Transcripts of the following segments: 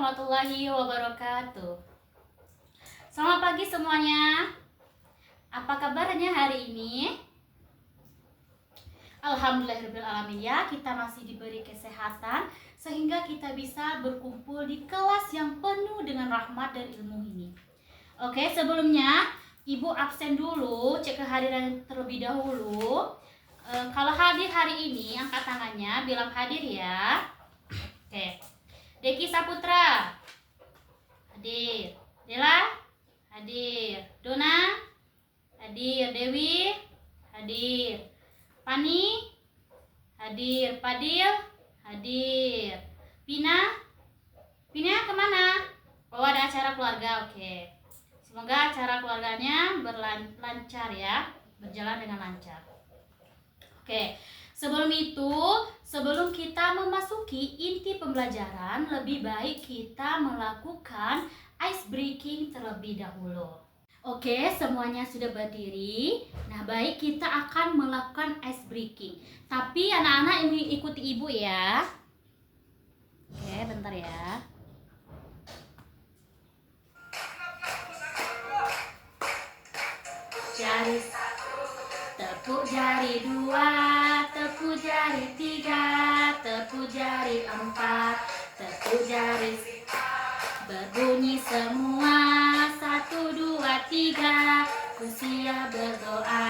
warahmatullahi wabarakatuh. Selamat pagi semuanya. Apa kabarnya hari ini? Alhamdulillahirrahmanirrahim ya, kita masih diberi kesehatan sehingga kita bisa berkumpul di kelas yang penuh dengan rahmat dan ilmu ini. Oke, sebelumnya Ibu absen dulu, cek kehadiran terlebih dahulu. Kalau hadir hari ini, angkat tangannya, bilang hadir ya. Oke, Deki Saputra hadir, Dela hadir, Dona hadir, Dewi hadir, Pani hadir, Padil hadir, Pina kemana? Oh, ada acara keluarga. Oke, semoga acara keluarganya lancar ya, berjalan dengan lancar. Oke, sebelum kita memasuki inti pembelajaran, lebih baik kita melakukan ice breaking terlebih dahulu. Oke, semuanya sudah berdiri. Nah, baik, kita akan melakukan ice breaking. Tapi anak-anak ini ikuti ibu ya. Oke, bentar ya. Jari tepuk jari 2, tepuk jari 3, tepuk jari 4, tepuk jari 5. Berbunyi semua 1, 2, 3, ku siap berdoa.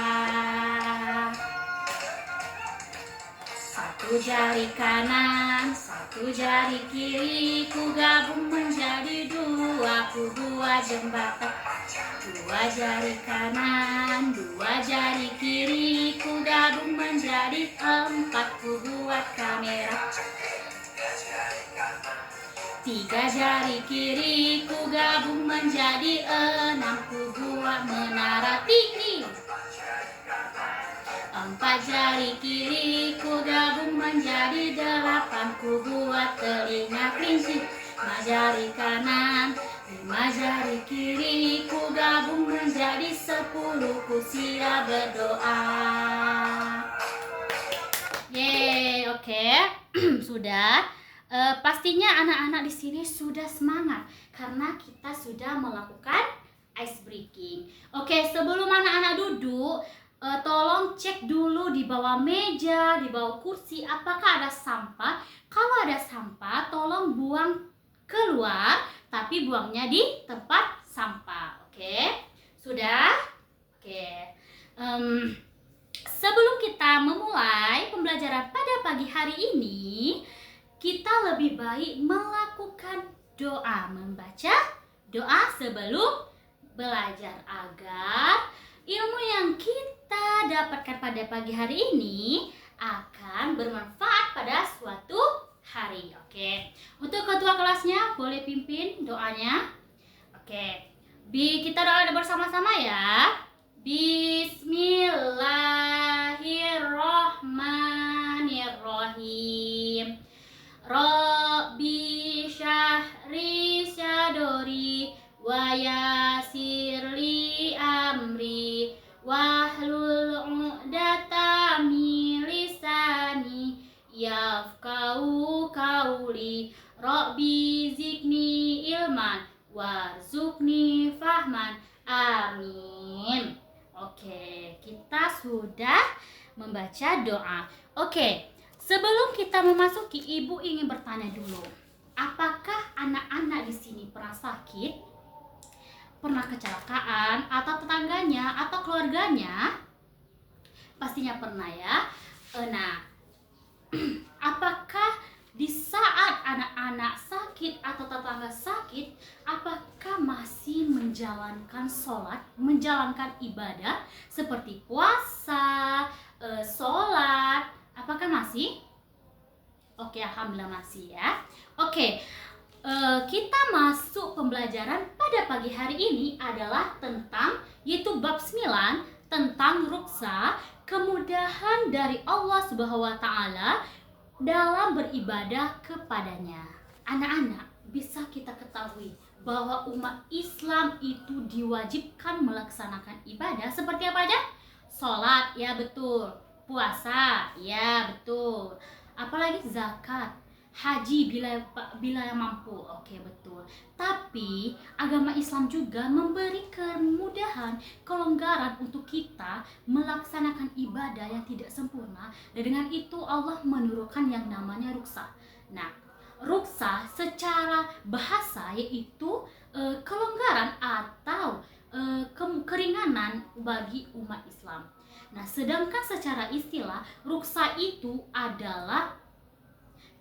Satu jari kanan, satu jari kiri, ku gabung menjadi 2, ku buat jembatan. 2 jari kanan, 2 jari kiri, ku gabung menjadi 4, ku buat kamera. 3 jari kiri, ku gabung menjadi 6, ku buat menara tinggi. 4 jari kiri, ku gabung menjadi 8, ku buat telinga kelinci. 5 jari kanan, 5 jari kiri, ku gabung menjadi 10, ku siap berdoa. Yeay, oke. Sudah. Pastinya anak-anak di sini sudah semangat karena kita sudah melakukan ice breaking. Oke, sebelum anak-anak duduk, tolong cek dulu di bawah meja, di bawah kursi, apakah ada sampah. Kalau ada sampah, tolong buang keluar, tapi buangnya di tempat sampah. Oke, sudah? Oke. Sebelum kita memulai pembelajaran pada pagi hari ini, kita lebih baik melakukan doa, membaca doa sebelum belajar agar ilmu yang kita dapatkan pada pagi hari ini akan bermanfaat pada suatu hari. Oke. Untuk ketua kelasnya boleh pimpin doanya. Oke. Kita doa bersama-sama ya. Bismillahirrahmanirrahim. Rabbi syahri syadori wa yasirli amri wahlul 'uqdatam min lisani yafqahu qawli. Rabbi zidni ilman warzuqni fahman. Amin. Oke, kita sudah membaca doa. Oke, sebelum kita memasuki, Ibu ingin bertanya dulu. Apakah anak-anak di sini pernah sakit? Pernah kecelakaan atau tetangganya atau keluarganya? Pastinya pernah ya. Nah, apakah di saat anak-anak sakit atau tetangga sakit, apakah masih menjalankan sholat, menjalankan ibadah seperti puasa, sholat? Apakah masih? Oke, alhamdulillah masih ya. Oke, kita masuk pembelajaran pada pagi hari ini adalah tentang, yaitu bab 9 tentang ruksa, kemudahan dari Allah Subhanahu wa Ta'ala dalam beribadah kepadanya. Anak-anak, bisa kita ketahui bahwa umat Islam itu diwajibkan melaksanakan ibadah seperti apa aja? Sholat, ya betul. Puasa, ya betul. Apalagi zakat. haji bila yang mampu. Oke, betul. Tapi agama Islam juga memberi kemudahan, kelonggaran untuk kita melaksanakan ibadah yang tidak sempurna, dan dengan itu Allah menurunkan yang namanya rukhsah. Nah, rukhsah secara bahasa yaitu kelonggaran atau keringanan bagi umat Islam. Nah, sedangkan secara istilah rukhsah itu adalah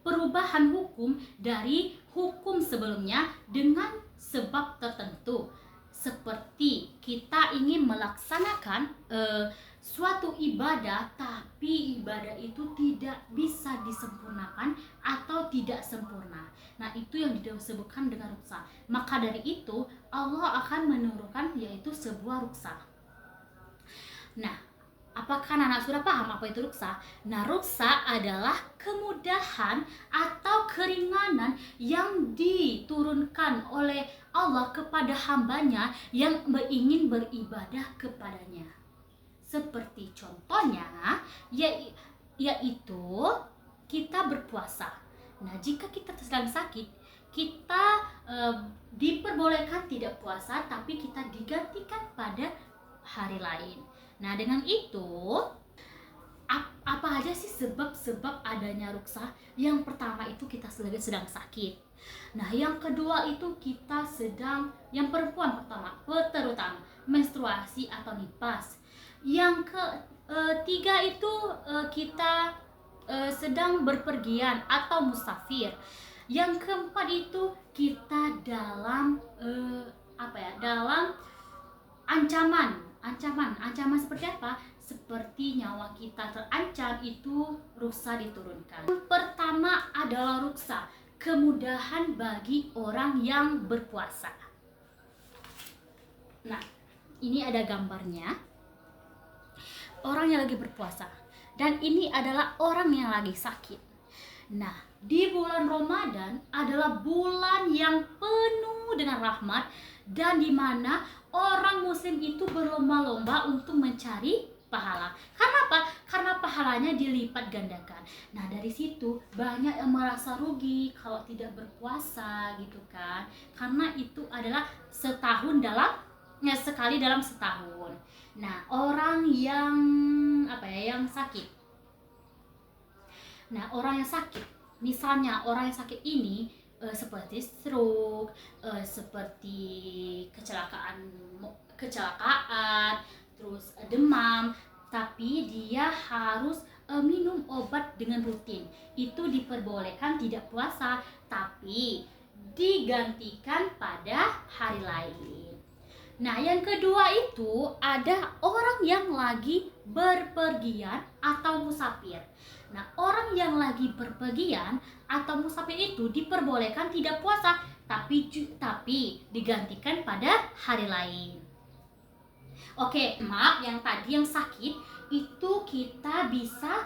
perubahan hukum dari hukum sebelumnya dengan sebab tertentu. Seperti kita ingin melaksanakan suatu ibadah, tapi ibadah itu tidak bisa disempurnakan atau tidak sempurna. Nah, itu yang disebutkan dengan rukhsah. Maka dari itu Allah akan menurunkan yaitu sebuah rukhsah. Nah, apakah anak sudah paham apa itu rukhsah? Nah, rukhsah adalah kemudahan atau keringanan yang diturunkan oleh Allah kepada hambanya yang ingin beribadah kepadanya. Seperti contohnya, yaitu kita berpuasa. Nah, jika kita sedang sakit, kita diperbolehkan tidak puasa, tapi kita digantikan pada hari lain. Nah, dengan itu apa aja sih sebab-sebab adanya rukhsah? Yang pertama itu kita sedang sakit. Nah, yang kedua itu kita yang perempuan terutama menstruasi atau nifas. Yang ketiga itu kita sedang berpergian atau musafir. Yang keempat itu kita dalam dalam ancaman seperti apa? Seperti nyawa kita terancam, itu rukhsah diturunkan. Yang pertama adalah rukhsah, kemudahan bagi orang yang berpuasa. Nah, ini ada gambarnya. Orang yang lagi berpuasa, dan ini adalah orang yang lagi sakit. Nah, di bulan Ramadan adalah bulan yang penuh dengan rahmat, dan di mana orang muslim itu berlomba-lomba untuk mencari pahala. Karena apa? Karena pahalanya dilipat gandakan. Nah, dari situ banyak yang merasa rugi kalau tidak berpuasa gitu kan. Karena itu adalah sekali dalam setahun. Nah, orang yang yang sakit. Nah, orang yang sakit, misalnya orang yang sakit ini seperti stroke, seperti kecelakaan, terus demam, tapi dia harus minum obat dengan rutin. Itu diperbolehkan tidak puasa, tapi digantikan pada hari lain. Nah, yang kedua itu ada orang yang lagi berpergian atau musafir. Nah, orang yang lagi berpergian atau musafir itu diperbolehkan tidak puasa, tapi digantikan pada hari lain. Oke, maaf, yang tadi yang sakit itu kita bisa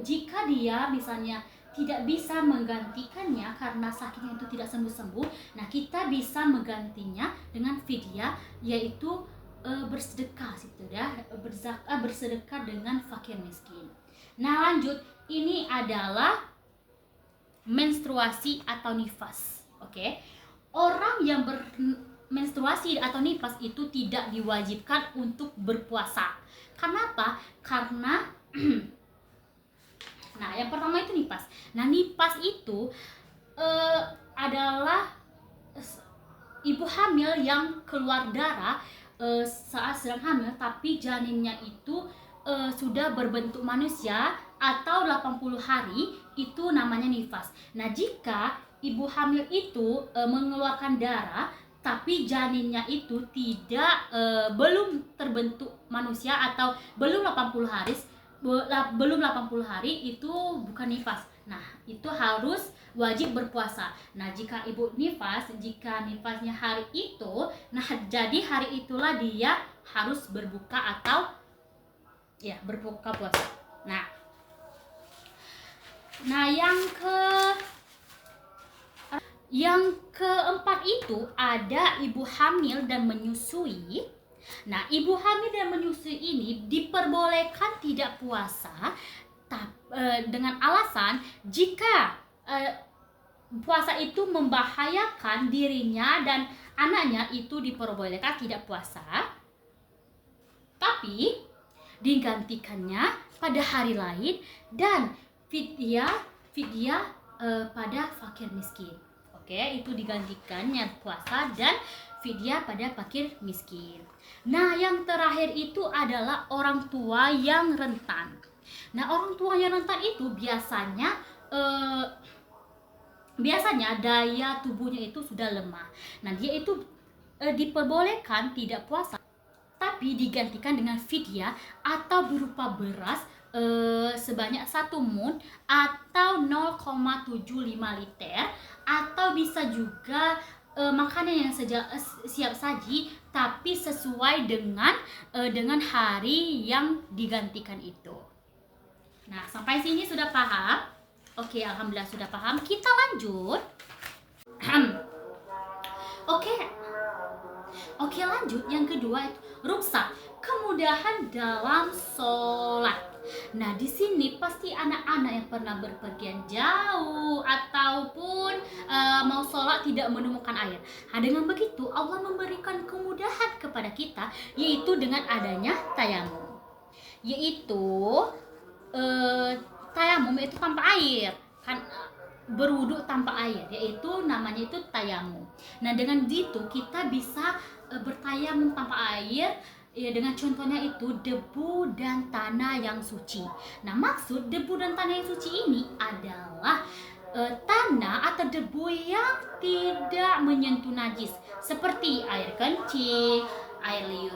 jika dia misalnya tidak bisa menggantikannya karena sakitnya itu tidak sembuh-sembuh, nah kita bisa menggantinya dengan fidyah, yaitu bersedekah gitu ya, bersedekah dengan fakir miskin. Nah, lanjut, ini adalah menstruasi atau nifas. Oke. Orang yang bermenstruasi atau nifas itu tidak diwajibkan untuk berpuasa. Kenapa? Karena nah, yang pertama itu nifas. Nah, nifas itu adalah ibu hamil yang keluar darah saat sedang hamil, tapi janinnya itu sudah berbentuk manusia atau 80 hari, itu namanya nifas. Nah, jika ibu hamil itu mengeluarkan darah tapi janinnya itu belum terbentuk manusia atau belum 80 hari, itu bukan nifas. Nah, itu harus wajib berpuasa. Nah, jika nifasnya hari itu, nah jadi hari itulah dia harus berbuka atau berbuka puasa. Nah, yang keempat itu ada ibu hamil dan menyusui. Nah, ibu hamil dan menyusui ini diperbolehkan tidak puasa, tapi dengan alasan jika puasa itu membahayakan dirinya dan anaknya, itu diperbolehkan tidak puasa, tapi digantikannya pada hari lain dan fidyah pada fakir miskin. Oke, itu digantikannya puasa dan fidyah pada fakir miskin. Nah, yang terakhir itu adalah orang tua yang rentan. Nah, orang tua yang rentan itu biasanya daya tubuhnya itu sudah lemah. Nah, dia itu diperbolehkan tidak puasa, tapi digantikan dengan fidyah atau berupa beras sebanyak 1 mun atau 0,75 liter, atau bisa juga makanan yang siap saji tapi sesuai dengan hari yang digantikan itu. Nah, sampai sini sudah paham? Oke, alhamdulillah sudah paham. Kita lanjut. Oke, lanjut. Yang kedua itu ruksak, kemudahan dalam sholat. Nah, di sini pasti anak-anak yang pernah berpergian jauh ataupun mau sholat tidak menemukan air. Nah, dengan begitu Allah memberikan kemudahan kepada kita, yaitu dengan adanya tayamum. Yaitu tayamum itu tanpa air, kan, berwudu tanpa air, yaitu namanya itu tayamum. Nah, dengan itu kita bisa bertayamum tanpa air. Ya, dengan contohnya itu debu dan tanah yang suci. Nah, maksud debu dan tanah yang suci ini adalah tanah atau debu yang tidak menyentuh najis, seperti air kencing, air liur,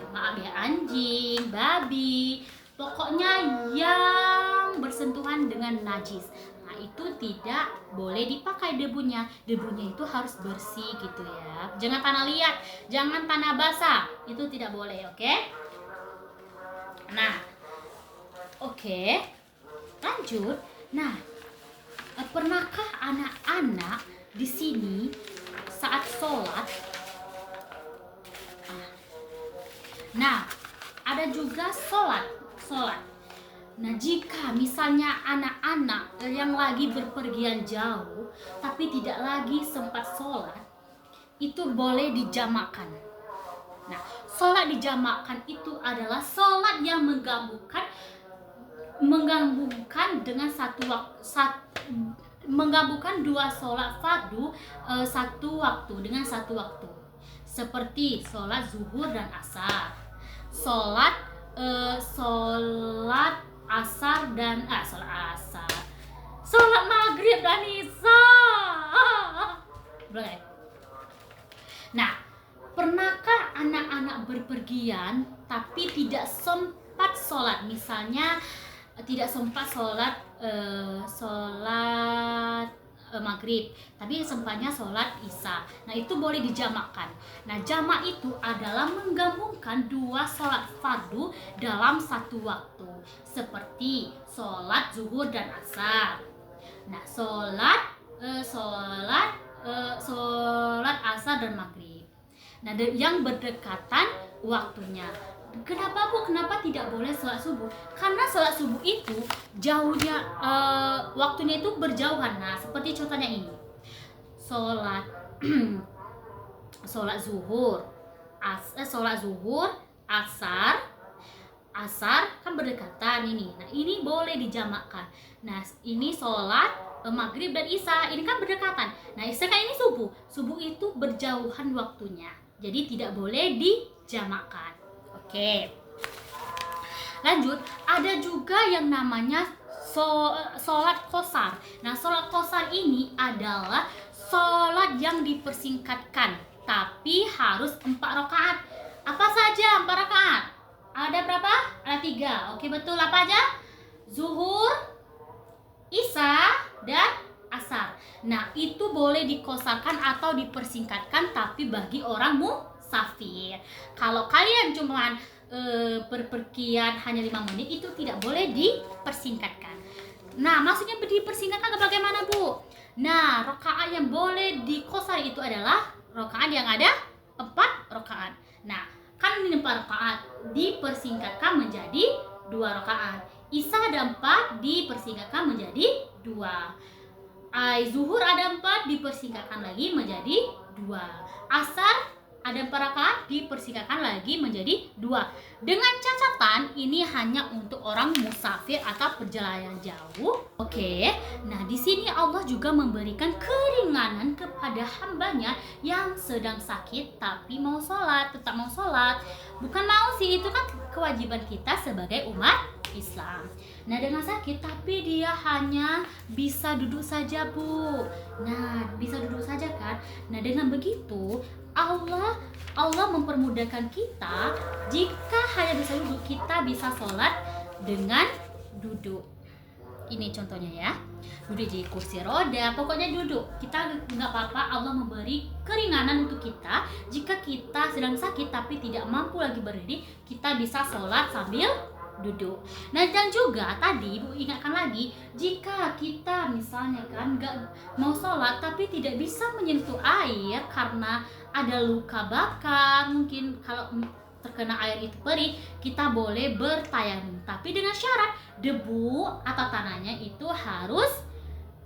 anjing, babi, pokoknya yang bersentuhan dengan najis. Nah, itu tidak boleh dipakai debunya. Debunya itu harus bersih gitu ya. Jangan tanah liat, jangan tanah basah. Itu tidak boleh, oke? Nah, oke. Lanjut. Nah, pernahkah anak-anak di sini saat sholat? Nah, ada juga sholat. Nah, jika misalnya anak-anak yang lagi berpergian jauh tapi tidak lagi sempat sholat, itu boleh dijamakkan. Nah, sholat dijamakkan itu adalah sholat yang menggabungkan dua sholat fardu satu waktu. Seperti sholat zuhur dan asar, sholat maghrib dan isya. Boleh. Nah, pernahkah anak-anak berpergian tapi tidak sempat sholat? Misalnya tidak sempat sholat maghrib, tapi sempatnya sholat isya. Nah, itu boleh dijamakkan. Nah, jamak itu adalah menggabungkan dua sholat fardu dalam satu waktu, seperti sholat zuhur dan asar. Nah, sholat asar dan maghrib. Nah, yang berdekatan waktunya. Kenapa Bu? Kenapa tidak boleh sholat subuh? Karena sholat subuh itu jauhnya, waktunya itu berjauhan. Nah, seperti contohnya ini. Sholat zuhur, asar kan berdekatan ini. Nah, ini boleh dijamakkan. Nah, ini sholat maghrib dan isya, ini kan berdekatan. Nah, isya kan ini subuh. Subuh itu berjauhan waktunya. Jadi tidak boleh dijamakkan. Oke. Lanjut, ada juga yang namanya sholat qasar. Nah, sholat qasar ini adalah sholat yang dipersingkatkan, tapi harus 4 rakaat. Apa saja 4 rakaat? Ada berapa? Ada 3. Oke, betul. Apa aja? Zuhur, isya, dan asar. Nah, itu boleh dikosarkan atau dipersingkatkan, tapi bagi orang musafir. Kalau kalian cuma berpergian hanya 5 menit, itu tidak boleh dipersingkatkan. Nah, maksudnya dipersingkatkan bagaimana, Bu? Nah, rakaat yang boleh dikosar itu adalah rakaat yang ada 4 rakaat. Nah, kan ini 4 rakaat dipersingkatkan menjadi 2 rakaat. Isya ada 4 dipersingkatkan menjadi 2. Zuhur ada 4 dipersingkatkan lagi menjadi 2. Asar ada 4 rakaat dipersingkatkan lagi menjadi 2. Dengan catatan ini hanya untuk orang musafir atau perjalanan jauh. Oke. Nah, di sini Allah juga memberikan keringanan kepada hambanya yang sedang sakit tapi mau sholat, tetap mau sholat. Bukan mau sih, itu kan kewajiban kita sebagai umat Islam. Nah, dengan sakit tapi dia hanya bisa duduk saja, Bu. Nah, bisa duduk saja kan? Nah, dengan begitu Allah mempermudahkan kita. Jika hanya bisa duduk, kita bisa sholat dengan duduk. Ini contohnya ya, duduk di kursi roda, pokoknya duduk. Kita nggak apa-apa, Allah memberi keringanan untuk kita. Jika kita sedang sakit tapi tidak mampu lagi berdiri, kita bisa sholat sambil duduk. Nah, dan juga tadi Ibu ingatkan lagi, jika kita misalnya kan nggak mau sholat tapi tidak bisa menyentuh air karena ada luka bakar, mungkin kalau terkena air itu perih, kita boleh bertayamum, tapi dengan syarat debu atau tanahnya itu harus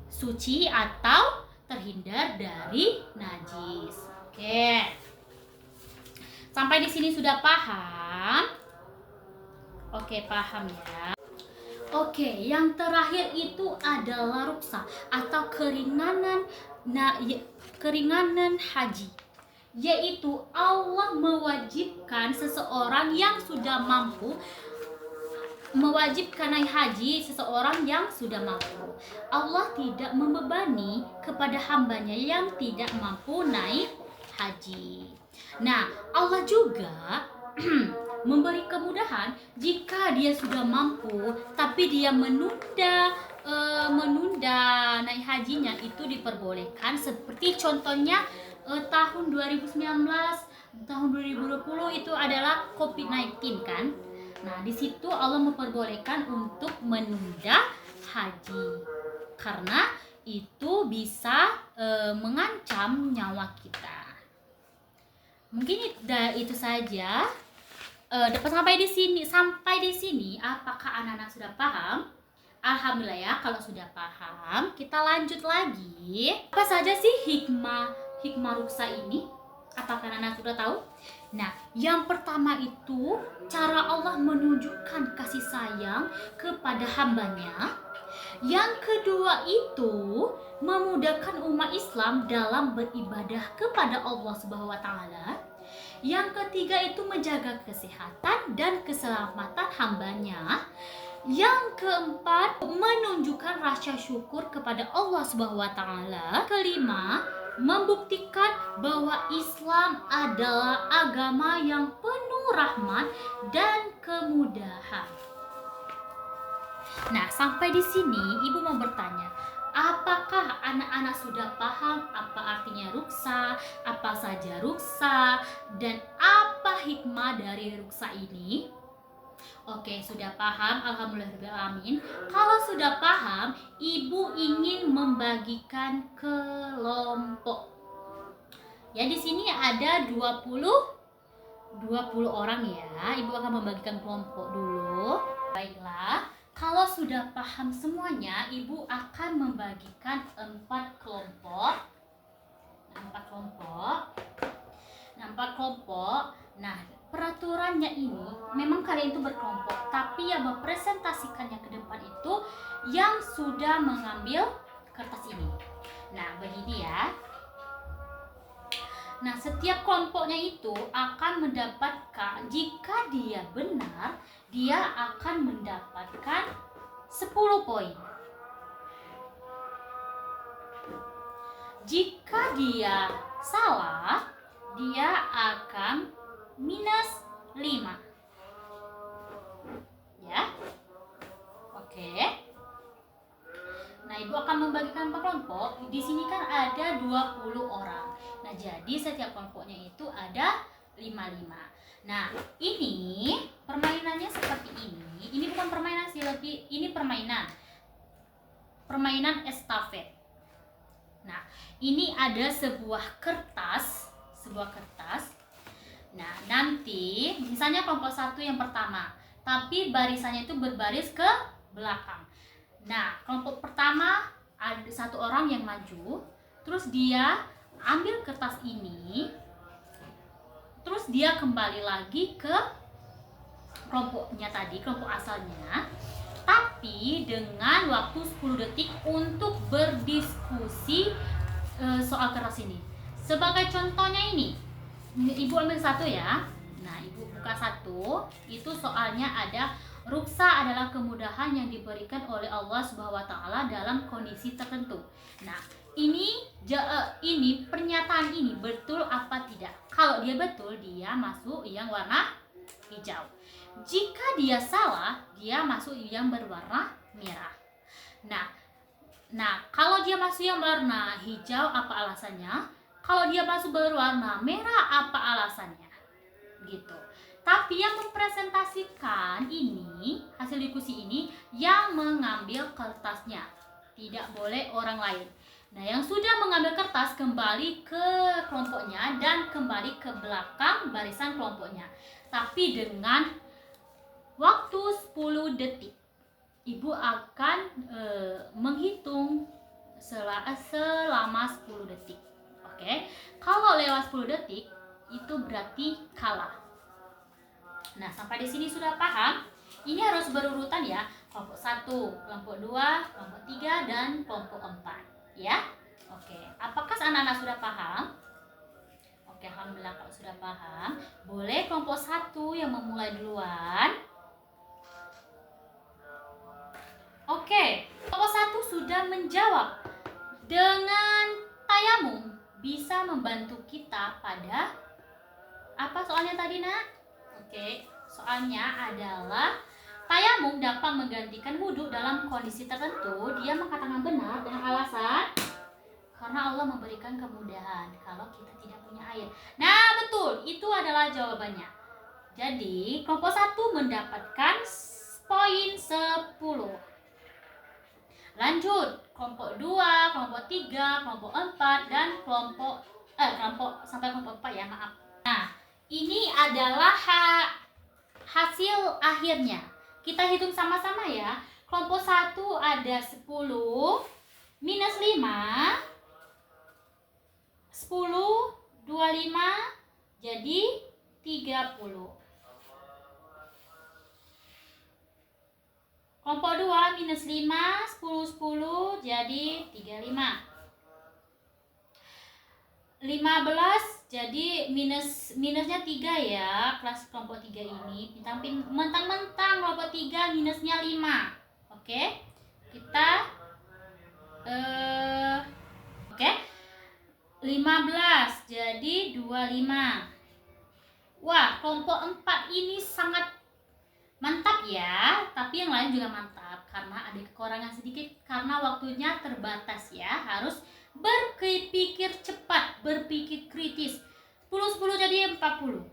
suci atau terhindar dari najis. Oke, sampai di sini sudah paham? Oke, paham ya. Oke, yang terakhir itu adalah ruksa atau keringanan haji. Yaitu Allah mewajibkan seseorang yang sudah mampu, mewajibkan naik haji seseorang yang sudah mampu. Allah tidak membebani kepada hambanya yang tidak mampu naik haji. Nah, Allah juga memberi kemudahan jika dia sudah mampu tapi dia menunda naik hajinya, itu diperbolehkan. Seperti contohnya tahun 2019, tahun 2020 itu adalah COVID-19 kan. Nah, di situ Allah memperbolehkan untuk menunda haji karena itu bisa mengancam nyawa kita. Mungkin itu saja. Sampai di sini apakah anak-anak sudah paham? Alhamdulillah ya, kalau sudah paham, kita lanjut lagi. Apa saja sih hikmah ruksa ini? Apakah anak-anak sudah tahu? Nah, yang pertama itu cara Allah menunjukkan kasih sayang kepada hambanya. Yang kedua itu memudahkan umat Islam dalam beribadah kepada Allah Subhanahu wa taala. Yang ketiga itu menjaga kesehatan dan keselamatan hambanya. Yang keempat, menunjukkan rasa syukur kepada Allah Subhanahu wa taala. Kelima, membuktikan bahwa Islam adalah agama yang penuh rahmat dan kemudahan. Nah, sampai di sini Ibu mau bertanya, apakah anak-anak sudah paham apa artinya ruksa, apa saja ruksa, dan apa hikmah dari ruksa ini? Oke, sudah paham? Alhamdulillahirrahmanirrahim. Kalau sudah paham, Ibu ingin membagikan kelompok. Ya, di sini ada 20 orang ya. Ibu akan membagikan kelompok dulu. Baiklah. Kalau sudah paham semuanya, Ibu akan membagikan 4 kelompok. Nah, 4 kelompok. Nah, peraturannya ini memang kalian itu berkelompok, tapi yang mempresentasikannya ke depan itu yang sudah mengambil kertas ini. Nah, begini ya. Nah, setiap kelompoknya itu akan mendapatkan, jika dia benar, dia akan mendapatkan 10 poin. Jika dia salah, dia akan minus 5. Ya. Oke. Nah, Ibu akan membagikan 4 kelompok. Di sini kan ada 20 orang. Nah, jadi setiap kelompoknya itu ada 5. Nah, ini permainannya seperti ini. Ini bukan permainan sih, lebih ini permainan estafet. Nah, ini ada sebuah kertas. Nah, nanti misalnya kelompok 1 yang pertama, tapi barisannya itu berbaris ke belakang. Nah, kelompok pertama ada satu orang yang maju, terus dia ambil kertas ini, terus dia kembali lagi ke kelompoknya tadi, kelompok asalnya, tapi dengan waktu 10 detik untuk berdiskusi soal kertas ini. Sebagai contohnya ini, ibu ambil satu ya. Nah, ibu buka satu, itu soalnya ada ruksa adalah kemudahan yang diberikan oleh Allah Subhanahu wa taala dalam kondisi tertentu. Nah, ini pernyataan ini betul apa tidak? Kalau dia betul, dia masuk yang warna hijau. Jika dia salah, dia masuk yang berwarna merah. Nah, kalau dia masuk yang warna hijau, apa alasannya? Kalau dia masuk berwarna merah, apa alasannya? Gitu. Tapi yang mempresentasikan ini, hasil diskusi ini, yang mengambil kertasnya. Tidak boleh orang lain. Nah, yang sudah mengambil kertas kembali ke kelompoknya dan kembali ke belakang barisan kelompoknya. Tapi dengan waktu 10 detik. Ibu akan menghitung selama 10 detik. Oke. Kalau lewat 10 detik itu berarti kalah. Nah, sampai di sini sudah paham? Ini harus berurutan ya. Kelompok 1, kelompok 2, kelompok 3 dan kelompok 4, ya. Oke. Apakah anak-anak sudah paham? Oke, alhamdulillah kalau sudah paham. Boleh kelompok 1 yang memulai duluan. Oke, kelompok 1 sudah menjawab. Dengan tayamum bisa membantu kita pada apa soalnya tadi, Nak? Oke, soalnya adalah tayamum dapat menggantikan wudhu dalam kondisi tertentu. Dia mengatakan benar dengan alasan karena Allah memberikan kemudahan kalau kita tidak punya air. Nah, betul, itu adalah jawabannya. Jadi, kelompok 1 mendapatkan poin 10. Lanjut, kelompok 2, kelompok 3, kelompok 4 dan kelompok sampai kelompok 4 ya, maaf. Nah, ini adalah hasil akhirnya. Kita hitung sama-sama ya. Kelompok 1 ada 10 minus 5, 10 25 jadi 30. Kelompok 2 minus 5, 10, 10 jadi 35. 15 jadi minusnya 3 ya, kelas kelompok 3 ini. Mentang-mentang kelompok 3 minusnya 5. Oke. Kita oke. 15 jadi 25. Wah, kelompok 4 ini sangat mantap ya, tapi yang lain juga mantap karena ada kekurangan sedikit karena waktunya terbatas ya. Harus berpikir cepat, berpikir kritis. 10 jadi 40.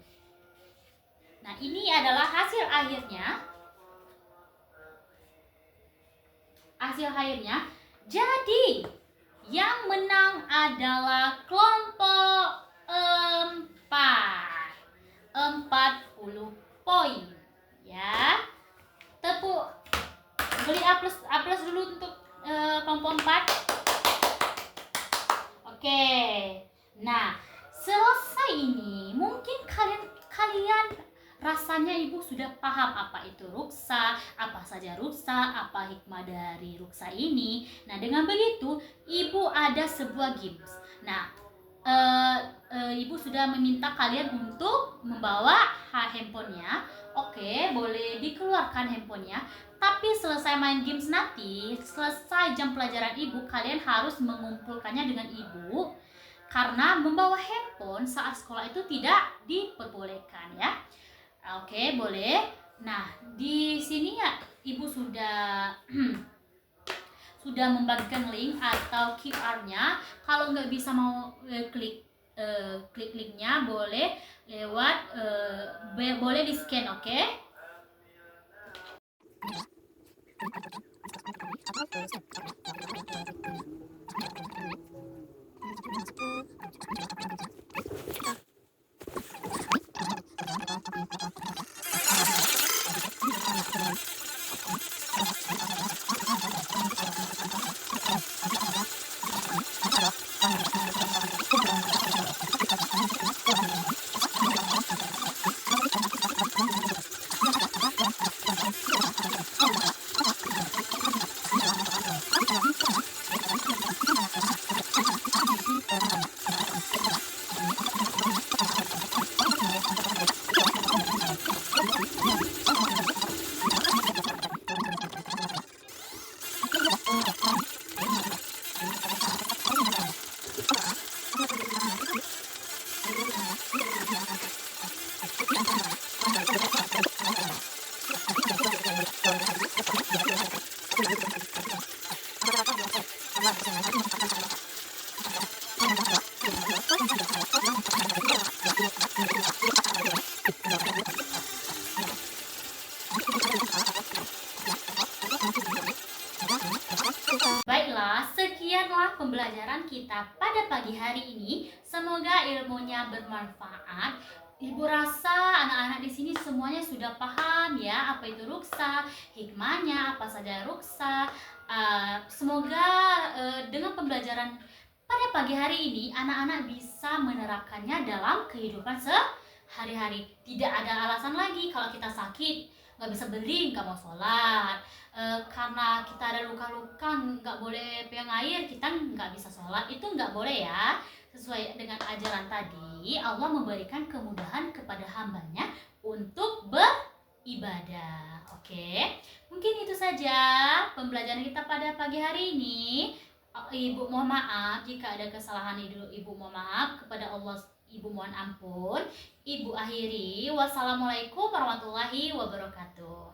Nah, ini adalah hasil akhirnya. Hasil akhirnya. Jadi, yang menang adalah kelompok 4. 40 poin. Ya, tepuk, beri aplaus dulu untuk kelompok 4. Oke, nah selesai ini mungkin kalian rasanya ibu sudah paham apa itu ruksa, apa saja ruksa, apa hikmah dari ruksa ini. Nah, dengan begitu ibu ada sebuah games. Nah, ibu sudah meminta kalian untuk membawa handphonenya. Oke, boleh dikeluarkan handphonenya. Tapi selesai main games nanti, selesai jam pelajaran ibu, kalian harus mengumpulkannya dengan ibu. Karena membawa handphone saat sekolah itu tidak diperbolehkan ya. Oke, boleh. Nah, di sini ya ibu sudah sudah membagikan link atau QR-nya. Kalau nggak bisa mau klik linknya, boleh lewat boleh di scan, oke? kita pada pagi hari ini. Semoga ilmunya bermanfaat. Ibu rasa anak-anak di sini semuanya sudah paham ya apa itu ruksa, hikmahnya apa saja ruksa. Semoga dengan pembelajaran pada pagi hari ini anak-anak bisa menerapkannya dalam kehidupan sehari-hari. Tidak ada alasan lagi kalau kita sakit nggak bisa beli, nggak mau sholat. Karena kita ada luka-luka nggak boleh pegang air, kita nggak bisa sholat, itu nggak boleh ya. Sesuai dengan ajaran tadi, Allah memberikan kemudahan kepada hambanya untuk beribadah. Oke, mungkin itu saja pembelajaran kita pada pagi hari ini. Ibu mohon maaf jika ada kesalahan. Ibu mohon maaf kepada Allah. Ibu mohon ampun. Ibu akhiri. Wassalamualaikum warahmatullahi wabarakatuh.